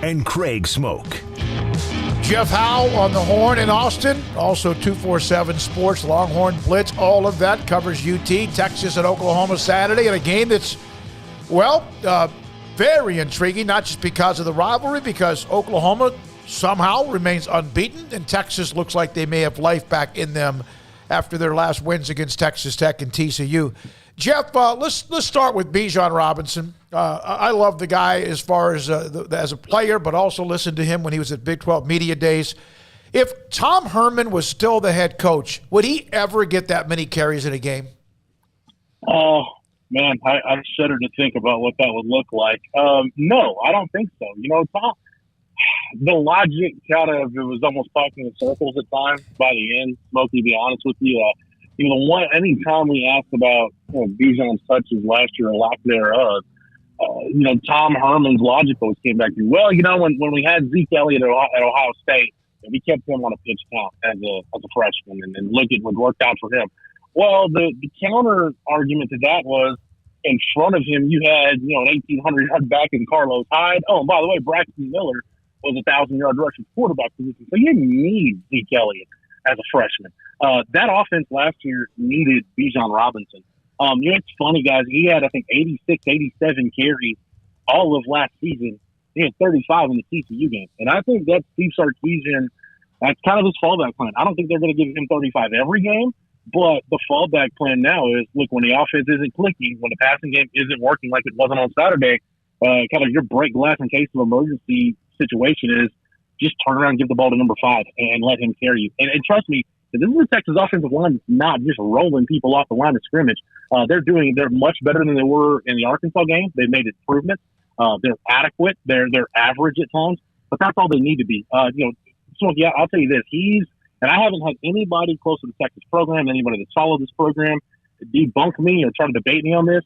and Craig Smoak. Jeff Howe on the horn in Austin. Also 247 Sports, Longhorn Blitz, all of that covers UT, Texas, and Oklahoma Saturday. And a game that's, very intriguing, not just because of the rivalry, because Oklahoma somehow remains unbeaten, and Texas looks like they may have life back in them after their last wins against Texas Tech and TCU. Jeff, let's start with Bijan Robinson. I love the guy as far as as a player, but also listened to him when he was at Big 12 Media Days. If Tom Herman was still the head coach, would he ever get that many carries in a game? Oh, man, I shudder to think about what that would look like. No, I don't think so. Tom, the logic kind of, it was almost talking in circles at times by the end, Smokey, to be honest with you. Any time we asked about Bijan's touches last year or lack thereof, Tom Herman's logic always came back to, when we had Zeke Elliott at Ohio State, we kept him on a pitch count as a freshman, and look at what worked out for him. Well, the counter argument to that was, in front of him, you had, an 1,800-yard back in Carlos Hyde. Oh, and by the way, Braxton Miller was a 1,000-yard rushing quarterback position. So you didn't need Zeke Elliott as a freshman. That offense last year needed Bijan Robinson. It's funny, guys. He had, I think, 86, 87 carries all of last season. He had 35 in the TCU game. And I think that Steve Sarkisian, that's kind of his fallback plan. I don't think they're going to give him 35 every game. But the fallback plan now is, look, when the offense isn't clicking, when the passing game isn't working like it wasn't on Saturday, kind of your break glass in case of emergency situation is just turn around and give the ball to number 5 and let him carry you. And trust me, this is the Texas offensive line not just rolling people off the line of scrimmage. They're much better than they were in the Arkansas game. They've made improvements. They're adequate. They're average at times, but that's all they need to be. So yeah, I'll tell you this. And I haven't had anybody close to the Texas program, anybody that's followed this program, debunk me or try to debate me on this.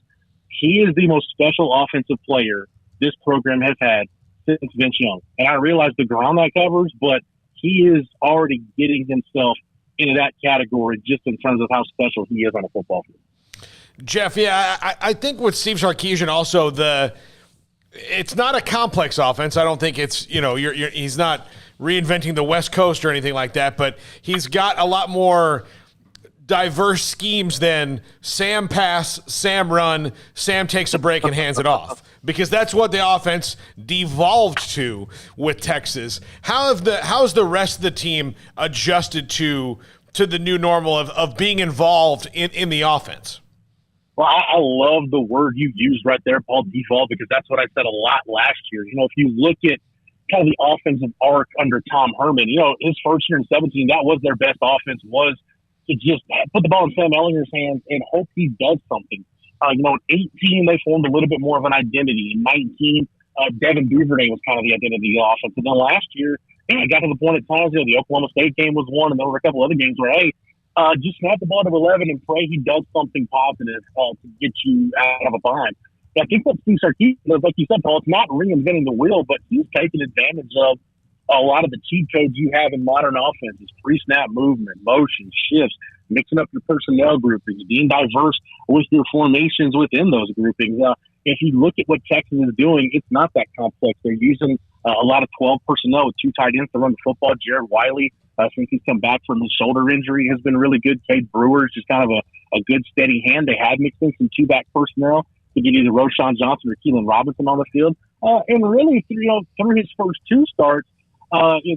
He is the most special offensive player this program has had since Vince Young. And I realize the ground that covers, but he is already getting himself into that category just in terms of how special he is on a football field. Jeff, I think with Steve Sarkisian also, it's not a complex offense. I don't think it's, he's not reinventing the West Coast or anything like that, but he's got a lot more diverse schemes than Sam pass, Sam run, Sam takes a break and hands it off, because that's what the offense devolved to with Texas. How's the rest of the team adjusted to the new normal of being involved in the offense? Well, I love the word you used right there, Paul, devolve, because that's what I said a lot last year. If you look at kind of the offensive arc under Tom Herman, his first year in 17, that was their best offense, was to just put the ball in Sam Ellinger's hands and hope he does something. In 18, they formed a little bit more of an identity. In 19, Devin Duvernay was kind of the identity of the offense. And then last year, it got to the point at times, the Oklahoma State game was one, and there were a couple other games where, just snap the ball to 11 and pray he does something positive to get you out of a bind. I think what Steve Sarkisian does, like you said, Paul, it's not reinventing the wheel, but he's taking advantage of a lot of the cheat codes you have in modern offenses: pre-snap movement, motion, shifts, mixing up your personnel groupings, being diverse with your formations within those groupings. If you look at what Texas is doing, it's not that complex. They're using a lot of 12 personnel with 2 tight ends to run the football. Jared Wiley, since he's come back from his shoulder injury, has been really good. Cade Brewer is just kind of a good, steady hand. They had mixed in some 2-back personnel to get either Roshan Johnson or Keelan Robinson on the field. And really, through his first 2 starts,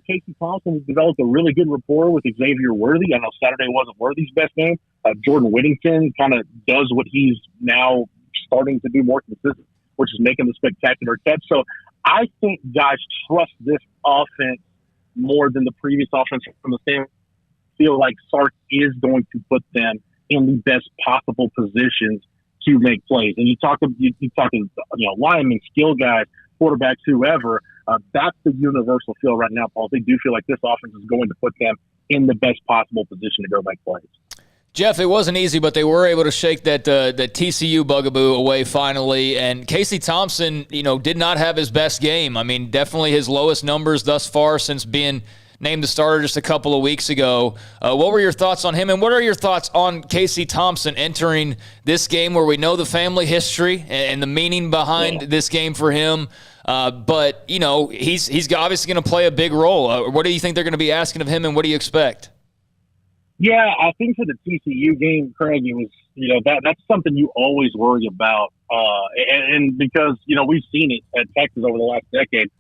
Casey Thompson has developed a really good rapport with Xavier Worthy. I know Saturday wasn't Worthy's best game. Jordan Whittington kind of does what he's now starting to do more consistent, which is making the spectacular catch. So I think guys trust this offense more than the previous offense from the standpoint. Feel like Sark is going to put them in the best possible positions to make plays. And you talking linemen, skill guys, quarterbacks, whoever. That's the universal feel right now, Paul. They do feel like this offense is going to put them in the best possible position to go make plays. Jeff, it wasn't easy, but they were able to shake that TCU bugaboo away finally. And Casey Thompson, did not have his best game. I mean, definitely his lowest numbers thus far since being named the starter just a couple of weeks ago. What were your thoughts on him, and what are your thoughts on Casey Thompson entering this game where we know the family history and the meaning behind this game for him? But, he's obviously going to play a big role. What do you think they're going to be asking of him, and what do you expect? Yeah, I think for the TCU game, Craig, it was, that's something you always worry about. And because, we've seen it at Texas over the last decade.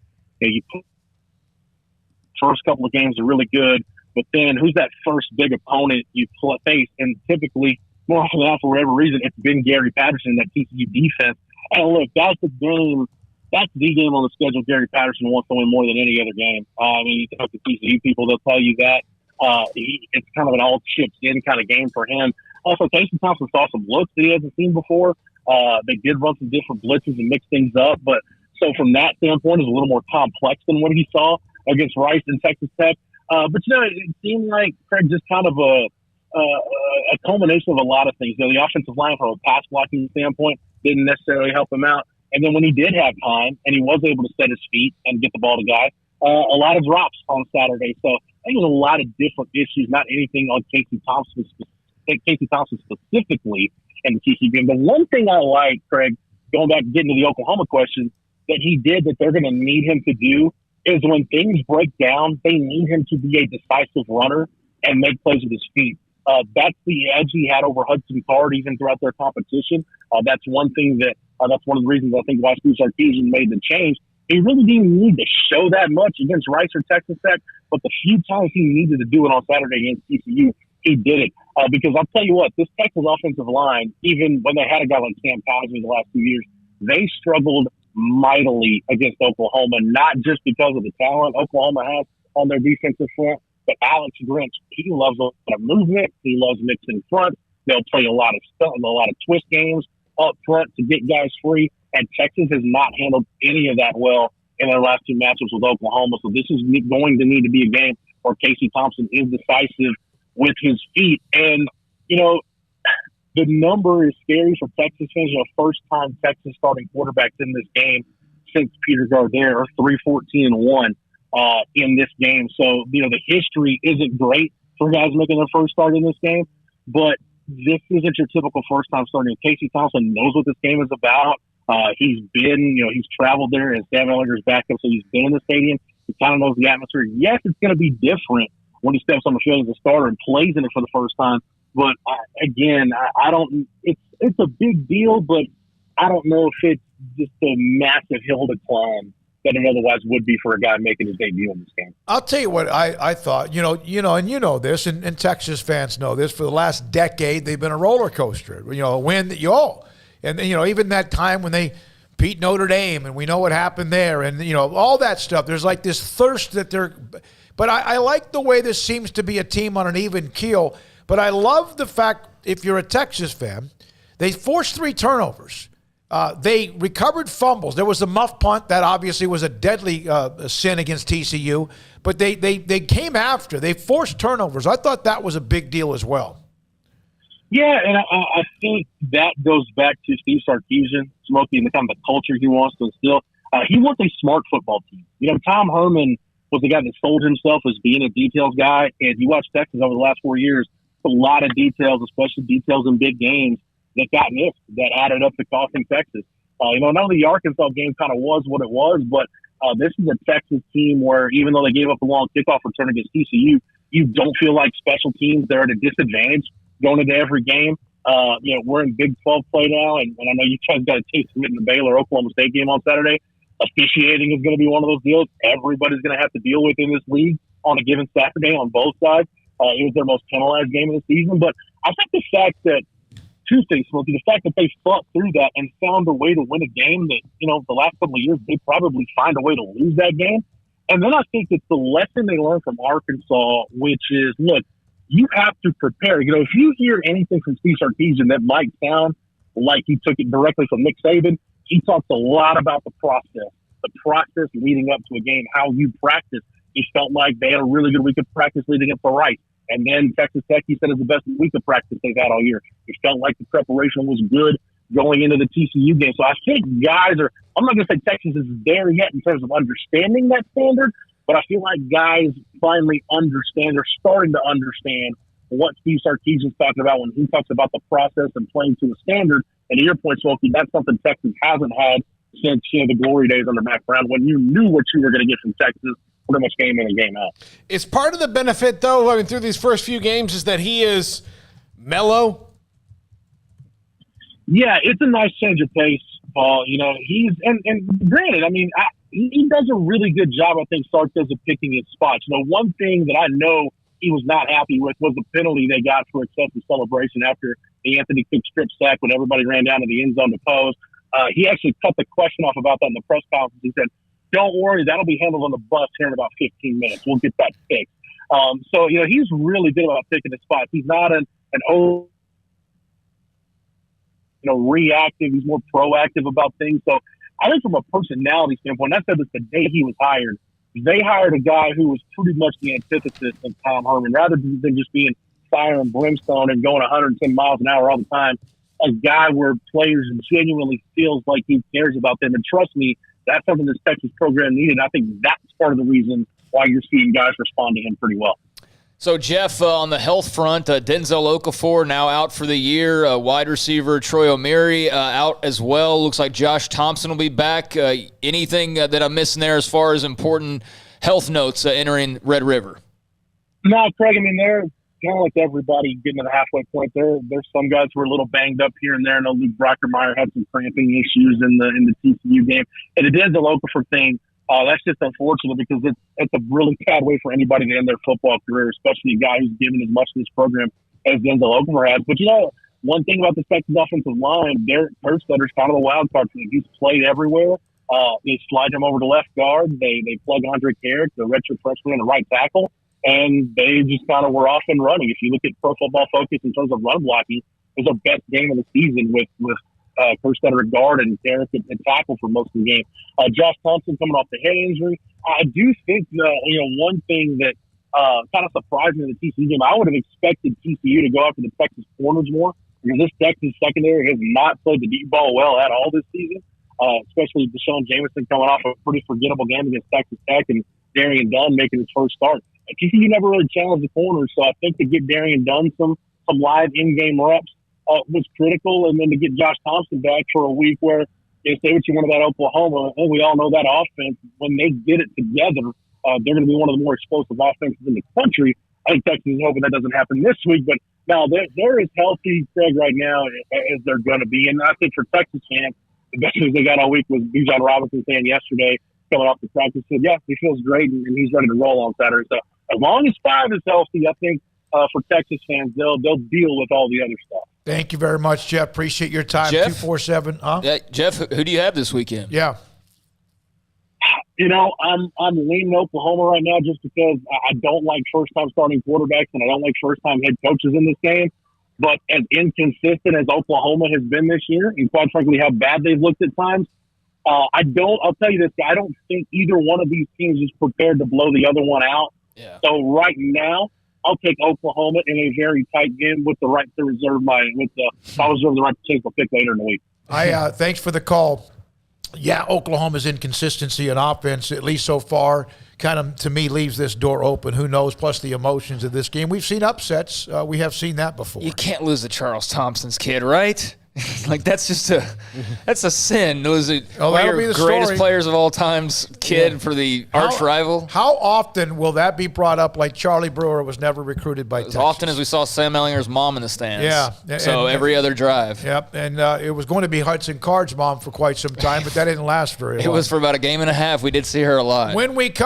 First couple of games are really good, but then who's that first big opponent you face? And typically, more often than not, for whatever reason, it's been Gary Patterson, that TCU defense. And look, that's the game on the schedule Gary Patterson wants to win more than any other game. You talk to TCU people, they'll tell you that. It's kind of an all chips in kind of game for him. Also, Casey Thompson saw some looks that he hasn't seen before. They did run some different blitzes and mix things up, but so from that standpoint, it's a little more complex than what he saw against Rice and Texas Tech. But it seemed like, Craig, just kind of a culmination of a lot of things. The offensive line, from a pass blocking standpoint, didn't necessarily help him out. And then when he did have time and he was able to set his feet and get the ball to guys, a lot of drops on Saturday. So I think there's a lot of different issues, not anything on Casey Thompson specifically in the TCU game. The one thing I like, Craig, going back and getting to the Oklahoma question, that he did that they're going to need him to do is when things break down, they need him to be a decisive runner and make plays with his feet. That's the edge he had over Hudson Card even throughout their competition. That's one thing that's one of the reasons I think why Steve Sarkisian made the change. He really didn't need to show that much against Rice or Texas Tech, but the few times he needed to do it on Saturday against TCU, he did it. Because I'll tell you what, this Texas offensive line, even when they had a guy like Cam Cosby the last 2 years, they struggled mightily against Oklahoma, not just because of the talent Oklahoma has on their defensive front, but Alex Grinch, he loves a lot of movement. He loves mixing front. They'll play a lot of twist games up front to get guys free. And Texas has not handled any of that well in their last two matchups with Oklahoma. So this is going to need to be a game where Casey Thompson is decisive with his feet. And, the number is scary for Texas fans. First-time Texas starting quarterbacks in this game since Peter Gardere, 3-14-1 in this game. So, the history isn't great for guys making their first start in this game, but this isn't your typical first-time starting. Casey Thompson knows what this game is about. He's traveled there as Sam Ellinger's backup, so he's been in the stadium. He kind of knows the atmosphere. Yes, it's going to be different when he steps on the field as a starter and plays in it for the first time. But I don't. It's a big deal, but I don't know if it's just a massive hill to climb that it otherwise would be for a guy making his debut in this game. I'll tell you what I thought. This, and Texas fans know this. For the last decade, they've been a roller coaster. A win that and even that time when they beat Notre Dame, and we know what happened there, and all that stuff. There's like this thirst that they're. But I like the way this seems to be a team on an even keel. But I love the fact, if you're a Texas fan, they forced 3 turnovers. They recovered fumbles. There was a muff punt that obviously was a deadly sin against TCU. But they came after. They forced turnovers. I thought that was a big deal as well. Yeah, and I think that goes back to Steve Sarkisian, Smoky, and the kind of the culture he wants to instill. He wants a smart football team. Tom Herman was the guy that sold himself as being a details guy, and you watch Texas over the last 4 years, a lot of details, especially details in big games, that got missed, that added up to costing Texas. None of the Arkansas game kind of was what it was, but this is a Texas team where even though they gave up a long kickoff return against TCU, you don't feel like special teams, they're at a disadvantage going into every game. We're in Big 12 play now, and I know you guys got a taste of it in the Baylor-Oklahoma State game on Saturday. Officiating is going to be one of those deals everybody's going to have to deal with in this league on a given Saturday on both sides. It was their most penalized game of the season. But I think the fact that, two things, Smokey, the fact that they fought through that and found a way to win a game that, the last couple of years, they probably find a way to lose that game. And then I think it's the lesson they learned from Arkansas, which is, look, you have to prepare. If you hear anything from Steve Sarkisian that might sound like he took it directly from Nick Saban, he talks a lot about the process leading up to a game, how you practice. He felt like they had a really good week of practice leading up to Rice. And then Texas Tech, he said, is the best week of practice they've had all year. It felt like the preparation was good going into the TCU game. So I think guys are, I'm not going to say Texas is there yet in terms of understanding that standard, but I feel like guys finally understand, or starting to understand what Steve Sarkisian's talking about when he talks about the process and playing to a standard. And to your point, Smokey, that's something Texas hasn't had since the glory days under Matt Brown, when you knew what you were going to get from Texas pretty much game in and game out. Is part of the benefit, though, I mean, through these first few games, is that he is mellow? Yeah, it's a nice change of pace, Paul. He's and granted, I mean, he does a really good job, I think, Sark does of picking his spots. One thing that I know he was not happy with was the penalty they got for excessive celebration after the Anthony Cook strip sack when everybody ran down to the end zone to pose. He actually cut the question off about that in the press conference. He said, "Don't worry, that'll be handled on the bus here in about 15 minutes. We'll get that fixed." So he's really good about picking his spots. He's not an old, reactive. He's more proactive about things. So I think from a personality standpoint, I said this the day he was hired, they hired a guy who was pretty much the antithesis of Tom Herman. Rather than just being fire and brimstone and going 110 miles an hour all the time, a guy where players genuinely feels like he cares about them. And trust me, that's something this Texas program needed. I think that's part of the reason why you're seeing guys respond to him pretty well. So, Jeff, on the health front, Denzel Okafor now out for the year. Wide receiver Troy O'Meary out as well. Looks like Josh Thompson will be back. Anything that I'm missing there as far as important health notes entering Red River? No, Craig, I mean, they're kind of like everybody getting to the halfway point. There's some guys who are a little banged up here and there. I know Luke Brockermeyer had some cramping issues in the TCU game. And the Denzel Okafor thing, that's just unfortunate because it's a really bad way for anybody to end their football career, especially a guy who's given as much to this program as Denzel Okafor has. But, one thing about the Texas offensive line, Derek Kerstedter's kind of a wild card for him. He's played everywhere. They slide him over to left guard. They plug Andre Carrick, the redshirt freshman, in the right tackle, and they just kind of were off and running. If you look at Pro Football Focus in terms of run blocking, it was our best game of the season with Kerstetter at guard and Carrick at tackle for most of the game. Josh Thompson coming off the head injury. I do think one thing that kind of surprised me in the TCU game, I would have expected TCU to go after the Texas corners more because this Texas secondary has not played the deep ball well at all this season, especially Deshaun Jameson coming off a pretty forgettable game against Texas Tech and Darian Dunn making his first start. TCU never really challenged the corners, so I think to get Darian Dunn some live in-game reps was critical, and then to get Josh Thompson back for a week where, say what you want about Oklahoma, and we all know that offense, when they get it together, they're going to be one of the more explosive offenses in the country. I think Texas is hoping that doesn't happen this week, but now they're as healthy, Craig, right now as they're going to be. And I think for Texas fans, the best news they got all week was Bijan Robinson saying yesterday, coming off the practice, said, yeah, he feels great, and he's ready to roll on Saturday. So as long as Five is healthy, I think for Texas fans, they'll deal with all the other stuff. Thank you very much, Jeff. Appreciate your time. Jeff? 247. Yeah, Jeff, who do you have this weekend? Yeah. I'm leaning Oklahoma right now just because I don't like first-time starting quarterbacks and I don't like first-time head coaches in this game. But as inconsistent as Oklahoma has been this year, and quite frankly how bad they've looked at times, I'll tell you this, I don't think either one of these teams is prepared to blow the other one out. Yeah. So right now, I'll take Oklahoma in a very tight game with the right to reserve I'll reserve the right to take a pick later in the week. Thanks for the call. Yeah, Oklahoma's inconsistency in offense, at least so far, kind of, to me, leaves this door open. Who knows? Plus the emotions of this game. We've seen upsets. We have seen that before. You can't lose to Charles Thompson's kid, right? Like, that's a sin. Was it one of your greatest players of all time's kid for the arch rival? How often will that be brought up, like Charlie Brewer was never recruited by Texas? As often as we saw Sam Ellinger's mom in the stands. Yeah. So every other drive. Yep, and it was going to be Hudson Card's mom for quite some time, but that didn't last very long. It was for about a game and a half. We did see her a lot. When we come